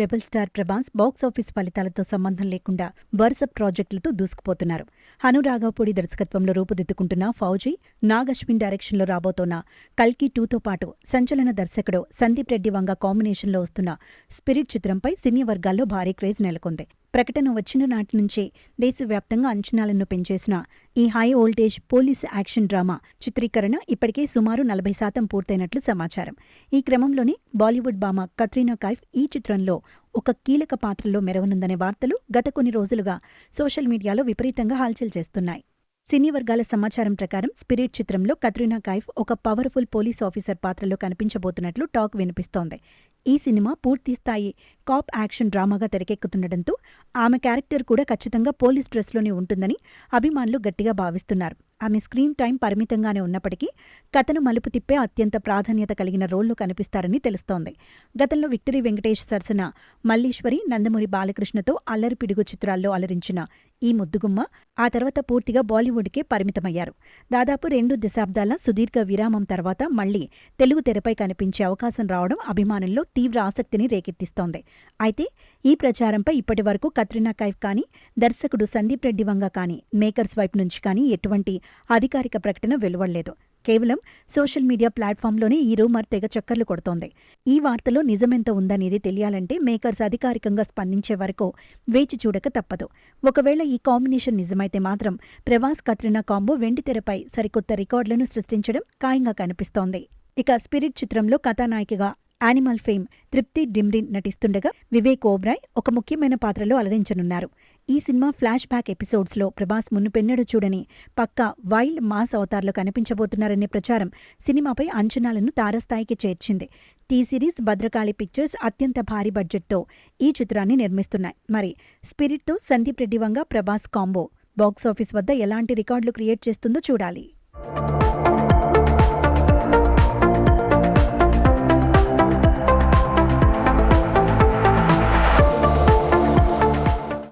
Rebel star Prabhas box office ఫలితాలతో సంబంధం లేకుండా వరుస ప్రాజెక్టులతో దూసుకుపోతున్నారు. హను రాఘవపూడి దర్శకత్వంలో రూపుదిద్దుకుంటున్న ఫౌజీ, నాగ్ అశ్విన్ డైరెక్షన్లో రాబోతోన్న కల్కి 2తో పాటు సంచలన దర్శకుడు సందీప్ రెడ్డి వంగ కాంబినేషన్లో వస్తున్న స్పిరిట్ చిత్రంపై సినీ వర్గాల్లో భారీ క్రేజ్ నెలకొంది. ప్రకటన వచ్చిన నాటి నుంచే దేశవ్యాప్తంగా అంచనాలను పెంచేసిన ఈ high voltage police action drama చిత్రీకరణ ఇప్పటికే సుమారు 40% పూర్తయినట్లు సమాచారం. ఈ క్రమంలోనే బాలీవుడ్ భామ కత్రినా కైఫ్ ఈ చిత్రంలో ఒక కీలక పాత్రలో మెరవనుందనే వార్తలు గత కొన్ని రోజులుగా సోషల్ మీడియాలో విపరీతంగా హల్చల్ చేస్తున్నాయి. సినీ వర్గాల సమాచారం ప్రకారం స్పిరిట్ చిత్రంలో కత్రినా కైఫ్ ఒక పవర్ఫుల్ పోలీస్ ఆఫీసర్ పాత్రలో కనిపించబోతున్నట్లు టాక్ వినిపిస్తోంది. ఈ సినిమా పూర్తిస్థాయి కాప్ యాక్షన్ డ్రామాగా తెరకెక్కుతుండటంతో ఆమె క్యారెక్టర్ కూడా ఖచ్చితంగా పోలీస్ డ్రెస్లోనే ఉంటుందని అభిమానులు గట్టిగా భావిస్తున్నారు. ఆమె స్క్రీన్ టైం పరిమితంగానే ఉన్నప్పటికీ కథను మలుపు తిప్పే అత్యంత ప్రాధాన్యత కలిగిన రోల్లో కనిపిస్తారని తెలుస్తోంది. గతంలో విక్టరీ వెంకటేష్ సరసన మల్లీశ్వరి, నందమూరి బాలకృష్ణతో అల్లరి పిడుగు చిత్రాల్లో అలరించిన ఈ ముద్దుగుమ్మ ఆ తర్వాత పూర్తిగా బాలీవుడ్కే పరిమితమయ్యారు. దాదాపు 2 దశాబ్దాల సుదీర్ఘ విరామం తర్వాత మళ్లీ తెలుగు తెరపై కనిపించే అవకాశం రావడం అభిమానుల్లో తీవ్ర ఆసక్తిని రేకెత్తిస్తోంది. అయితే ఈ ప్రచారంపై ఇప్పటి వరకు కత్రినా కైఫ్ కానీ, దర్శకుడు సందీప్ రెడ్డి వంగ కానీ, మేకర్స్ వైపు నుంచి కానీ ఎటువంటి అధికారిక ప్రకటన వెలువడలేదు. కేవలం సోషల్ మీడియా ప్లాట్ఫామ్లోనే ఈ రూమర్ తెగ చక్కర్లు కొడుతోంది. ఈ వార్తలో నిజమెంత ఉందనేది తెలియాలంటే మేకర్స్ అధికారికంగా స్పందించే వరకు వేచి చూడక తప్పదు. ఒకవేళ ఈ కాంబినేషన్ నిజమైతే మాత్రం ప్రభాస్ కత్రినా కాంబో వెండితెరపై సరికొత్త రికార్డులను సృష్టించడం ఖాయంగా కనిపిస్తోంది. ఇక స్పిరిట్ చిత్రంలో కథానాయికగా యానిమల్ ఫేమ్ తృప్తి డిమ్రిన్ నటిస్తుండగా వివేక్ ఓబ్రాయ్ ఒక ముఖ్యమైన పాత్రలో అలరించనున్నారు. ఈ సినిమా ఫ్లాష్ బ్యాక్ ఎపిసోడ్స్లో ప్రభాస్ మున్నుపెన్నడూ చూడని పక్కా వైల్డ్ మాస్ అవతార్లో కనిపించబోతున్నారనే ప్రచారం సినిమాపై అంచనాలను తారస్థాయికి చేర్చింది. టీ సిరీస్ భద్రకాళి పిక్చర్స్ అత్యంత భారీ బడ్జెట్తో ఈ చిత్రాన్ని నిర్మిస్తున్నాయి. మరి స్పిరిట్తో సందీప్ రెడ్డి వంగ ప్రభాస్ కాంబో బాక్సాఫీస్ వద్ద ఎలాంటి రికార్డులు క్రియేట్ చేస్తుందో చూడాలి.